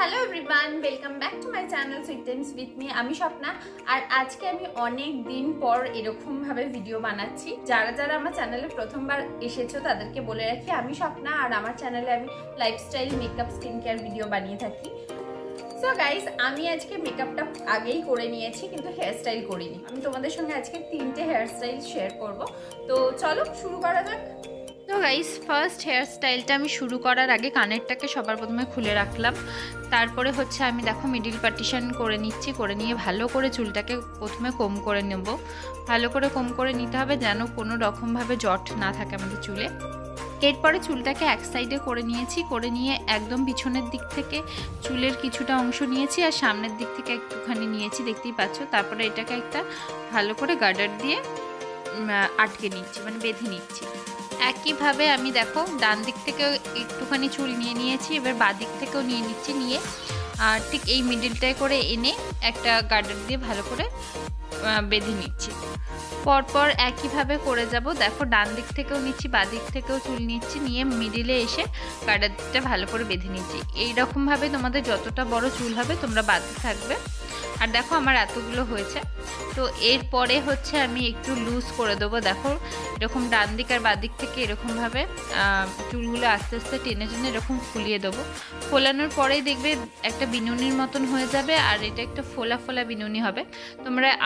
Hello everyone, welcome back to my channel sweet Times with me. আমি স্বপ্না। আর আজকে আমি অনেক দিন পর এরকম ভাবে ভিডিও বানাচ্ছি। যারা যারা আমার চ্যানেলে প্রথমবার এসেছো তাদেরকে বলে রাখি, আমি স্বপ্না আর আমার চ্যানেলে আমি lifestyle, makeup, skin care video বানিয়ে থাকি। সো গাইস, আমি আজকে মেকআপটা আগেই করে নিয়েছি, কিন্তু হেয়ারস্টাইল করিনি। আমি তোমাদের সঙ্গে আজকে 3টে হেয়ারস্টাইল শেয়ার করব। তো চলো শুরু করা যাক। তো গাইস, ফার্স্ট হেয়ার স্টাইলটা আমি শুরু করার আগে কানেরটাকে সবার প্রথমে খুলে রাখলাম। তারপরে হচ্ছে আমি দেখো মিডিল পার্টিশন করে নিচ্ছি। করে নিয়ে ভালো করে চুলটাকে প্রথমে কম করে নেব। ভালো করে কম করে নিতে হবে যেন কোনো রকমভাবে জট না থাকে আমাদের চুলে। এরপরে চুলটাকে এক সাইডে করে নিয়েছি। করে নিয়ে একদম পিছনের দিক থেকে চুলের কিছুটা অংশ নিয়েছি আর সামনের দিক থেকে একটুখানি নিয়েছি, দেখতেই পাচ্ছ। তারপরে এটাকে একটা ভালো করে গার্ডার দিয়ে আটকে নিচ্ছি, মানে বেঁধে নিচ্ছি। একইভাবে আমি দেখো ডান দিক থেকেও একটুখানি চুল নিয়ে নিয়েছি, এবার বাঁ দিক থেকেও নিয়ে নিচ্ছি। নিয়ে ঠিক এই মিডিলটায় করে এনে একটা গার্ডার দিয়ে ভালো করে বেঁধে নিচ্ছি। পরপর একইভাবে করে যাব। দেখো ডান দিক থেকেও নিচ্ছি, বাঁ দিক থেকেও চুল নিচ্ছি, নিয়ে মিডিলে এসে গার্ডারটা ভালো করে বেঁধে নিচ্ছি। এইরকমভাবে তোমাদের যতটা বড় চুল হবে তোমরা বাঁধতে থাকবে। আর দেখো আমার এতগুলো হয়েছে। তো এরপরে হচ্ছে আমি একটু লুজ করে দেবো। দেখো এরকম ডান দিক আর বাঁ দিক থেকে এরকমভাবে চুলগুলো আস্তে আস্তে টেনে টেনে এরকম ফুলিয়ে দেবো। ফোলানোর পরেই দেখবে একটা বিনুনির মতন হয়ে যাবে, আর এটা একটা ফোলা ফোলা বিনুনি হবে।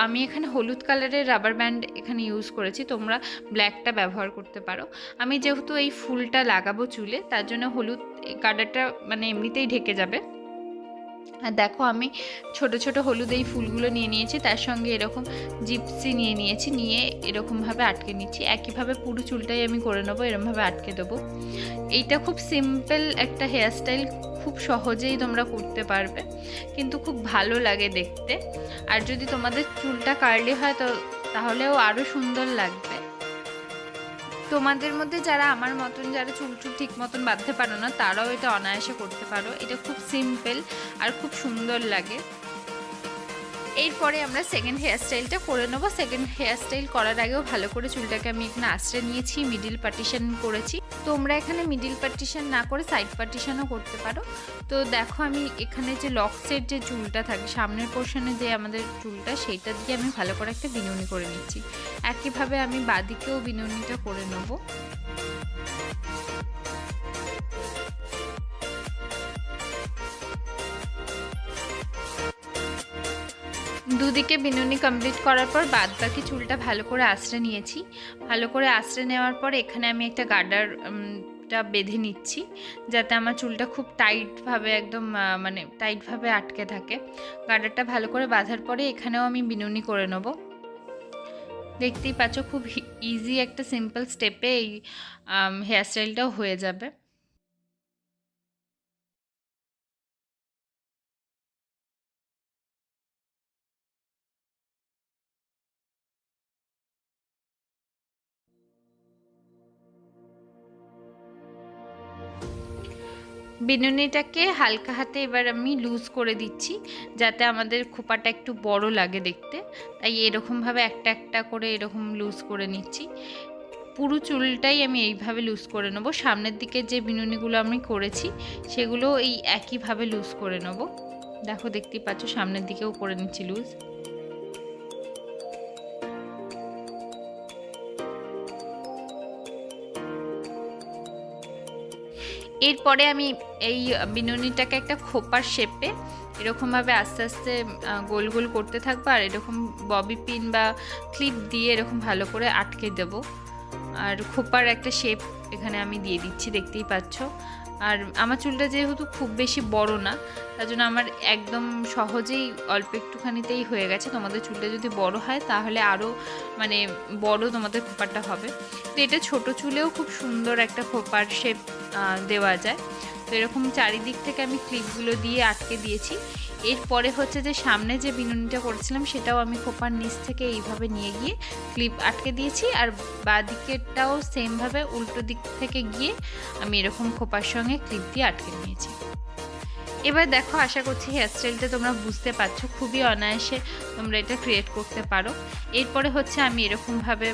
আমি এখানে হলুদ কালারের রাবার ব্যান্ড এখানে ইউজ করেছি, তোমরা ব্ল্যাকটা ব্যবহার করতে পারো। আমি যেহেতু এই ফুলটা লাগাবো চুলে, তার জন্য হলুদ কালারটা মানে এমনিতেই ঢেকে যাবে। আর দেখো আমি ছোট ছোট হলুদ এই ফুলগুলো নিয়ে নিয়েছি, তার সঙ্গে এরকম জিপসি নিয়ে নিয়েছি। নিয়ে এরকমভাবে আটকে নিচ্ছি। একইভাবে পুরো চুলটাই আমি করে নেবো, এরকমভাবে আটকে দেবো। এইটা খুব সিম্পল একটা হেয়ারস্টাইল, খুব সহজেই তোমরা করতে পারবে, কিন্তু খুব ভালো লাগে দেখতে। আর যদি তোমাদের চুলটা কার্লি হয় তো তাহলেও আরও সুন্দর লাগবে। তোমাদের মধ্যে যারা আমার মতন যারা চুল ঠিক মতন বাঁধতে পারো না, তারাও এটা অনায়াসে করতে পারো। এটা খুব সিম্পল আর খুব সুন্দর লাগে। এরপরে আমরা সেকেন্ড হেয়ারস্টাইলটা করে নেবো। সেকেন্ড হেয়ারস্টাইল করার আগেও ভালো করে চুলটাকে আমি এখানে আঁচড়ে নিয়েছি, মিডিল পার্টিশন করেছি। তোমরা এখানে মিডিল পার্টিশন না করে সাইড পার্টিশনও করতে পারো। তো দেখো আমি এখানে যে লকসের যে চুলটা থাকে সামনের পোর্শনে, যে আমাদের চুলটা, সেইটা দিয়ে আমি ভালো করে একটা বিনুনি করে নিচ্ছি। একইভাবে আমি বাঁদিকেও বিনুনিটা করে নেবো। দুদিকে বিনুনি কমপ্লিট করার পর বাদ বাকি চুলটা ভালো করে আঁচড়ে নিয়েছি। ভালো করে আঁচড়ে নেওয়ার পর এখানে আমি একটা গার্ডারটা বেঁধে নিচ্ছি, যাতে আমার চুলটা খুব টাইটভাবে একদম মানে টাইটভাবে আটকে থাকে। গার্ডারটা ভালো করে বাঁধার পরে এখানেও আমি বিনুনি করে নেব। দেখতেই পাচ্ছ খুব ইজি একটা সিম্পল স্টেপে এই হেয়ারস্টাইলটাও হয়ে যাবে। বিনুনিটাকে হালকা হাতে এবার আমি লুজ করে দিচ্ছি, যাতে আমাদের খোপাটা একটু বড় লাগে দেখতে। তাই এরকমভাবে একটা একটা করে এরকম লুজ করে নিচ্ছি। পুরো চুলটাই আমি এইভাবে লুজ করে নেব। সামনের দিকে যে বিনুনিগুলো আমি করেছি সেগুলো এই একইভাবে লুজ করে নেব। দেখো দেখতেই পাচ্ছ সামনের দিকেও করে নিচ্ছি লুজ। এরপরে আমি এই বিনুনিটাকে একটা খোপার শেপে এরকমভাবে আস্তে আস্তে গোল গোল করতে থাকবো, আর এরকম ববি পিন বা ক্লিপ দিয়ে এরকম ভালো করে আটকে দেব। আর খোপার একটা শেপ এখানে আমি দিয়ে দিচ্ছি, দেখতেই পাচ্ছ। আর আমার চুলটা যেহেতু খুব বেশি বড় না, তার জন্য আমার একদম সহজেই অল্প একটুখানিতেই হয়ে গেছে। তোমাদের চুলটা যদি বড় হয় তাহলে আরও মানে বড় তোমাদের খোপারটা হবে। তো এটা ছোট চুলেও খুব সুন্দর একটা খোপার শেপ দেওয়া যায়। তো এরকম চারিদিক থেকে আমি ক্লিপগুলো দিয়ে আটকে দিয়েছি। এরপরে হচ্ছে যে সামনে যে বিনুনিটা করেছিলাম সেটাও আমি খোপার নিচ থেকে এইভাবে নিয়ে গিয়ে ক্লিপ আটকে দিয়েছি, আর বাঁ দিকেরটাও সেমভাবে উল্টো দিক থেকে গিয়ে আমি এরকম খোপার সঙ্গে ক্লিপ দিয়ে আটকে নিয়েছি। এবার দেখো, আশা করছি হেয়ারস্টাইলটা তোমরা বুঝতে পারছো, খুবই অনায়াসে তোমরা এটা ক্রিয়েট করতে পারো। এরপরে হচ্ছে আমি এরকমভাবে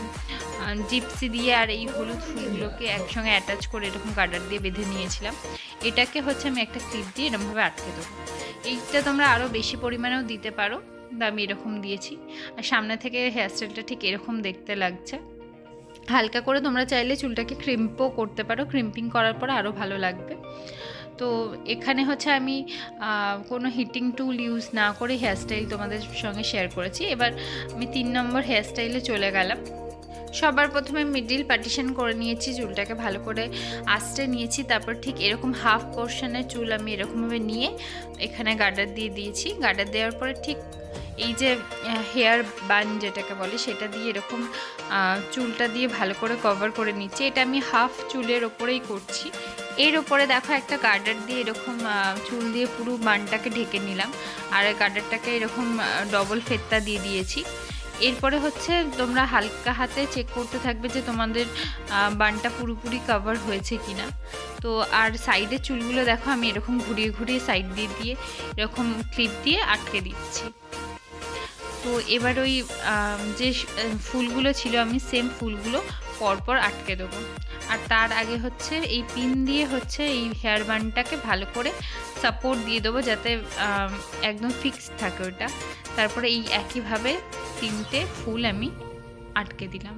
জিপসি দিয়ে আর এই হলুদ ফুলগুলোকে একসঙ্গে অ্যাটাচ করে এরকম গার্ডার দিয়ে বেঁধে নিয়েছিলাম। এটাকে হচ্ছে আমি একটা ক্লিপ দিয়ে এরকমভাবে আটকে দেবো। এইটা তোমরা আরও বেশি পরিমাণেও দিতে পারো, আমি এরকম দিয়েছি। আর সামনে থেকে হেয়ারস্টাইলটা ঠিক এরকম দেখতে লাগছে। হালকা করে তোমরা চাইলে চুলটাকে ক্রিম্পও করতে পারো, ক্রিম্পিং করার পর আরও ভালো লাগবে। তো এখানে হচ্ছে আমি কোনো হিটিং টুল ইউজ না করে হেয়ারস্টাইল তোমাদের সঙ্গে শেয়ার করেছি। এবার আমি 3 নম্বর হেয়ারস্টাইলে চলে গেলাম। সবার প্রথমে মিডিল পার্টিশন করে নিয়েছি, চুলটাকে ভালো করে আঁচড়ে নিয়েছি। তারপর ঠিক এরকম হাফ পোর্শনের চুল আমি এরকমভাবে নিয়ে এখানে গার্ডার দিয়ে দিয়েছি। গার্ডার দেওয়ার পরে ঠিক এই যে হেয়ার বান যেটাকে বলে সেটা দিয়ে এরকম চুলটা দিয়ে ভালো করে কভার করে নিচ্ছি। এটা আমি হাফ চুলের ওপরেই করছি। এর ওপরে দেখো একটা গার্ডার দিয়ে এরকম চুল দিয়ে পুরো বানটাকে ঢেকে নিলাম, আর গার্ডারটাকে এরকম ডবল ফেত্তা দিয়ে দিয়েছি। এরপরে হচ্ছে তোমরা হালকা হাতে চেক করতে থাকবে যে তোমাদের বানটা পুরোপুরি কভার হয়েছে কিনা। তো আর সাইডের চুলগুলো দেখো আমি এরকম ঘুরিয়ে ঘুরিয়ে সাইড দিয়ে দিয়ে এরকম ক্লিপ দিয়ে আটকে দিচ্ছি। তো এবার ওই যে ফুলগুলো ছিল আমি সেম ফুলগুলো পরপর আটকে দেবো। আর তার আগে হচ্ছে এই পিন দিয়ে হচ্ছে এই হেয়ার বানটাকে ভালো করে সাপোর্ট দিয়ে দেবো যাতে একদম ফিক্সড থাকে ওটা। তারপরে এই একইভাবে 3টে ফুল আমি আটকে দিলাম।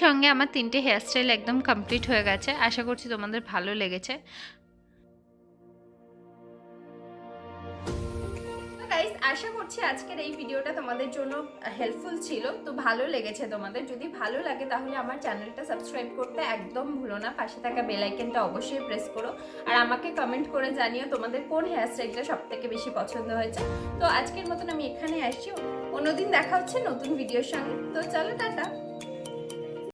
সঙ্গে আমার 3টে হেয়ারস্টাইল একদম কমপ্লিট হয়ে গেছে। আশা করছি তোমাদের ভালো লেগেছে। আশা করছি আজকের এই ভিডিওটা তোমাদের জন্য হেল্পফুল ছিল। তো ভালো লেগেছে তোমাদের, যদি ভালো লাগে তাহলে আমার চ্যানেলটা সাবস্ক্রাইব করতে একদম ভুলো না। পাশে থাকা বেল আইকনটা অবশ্যই প্রেস করো, আর আমাকে কমেন্ট করে জানিও তোমাদের কোন হেয়ারস্টাইলটা সবথেকে বেশি পছন্দ হয়েছে। তো আজকের মতন আমি এখানে আসছি, অন্যদিন দেখা হচ্ছে নতুন ভিডিওর সঙ্গে। তো চলো টাটা।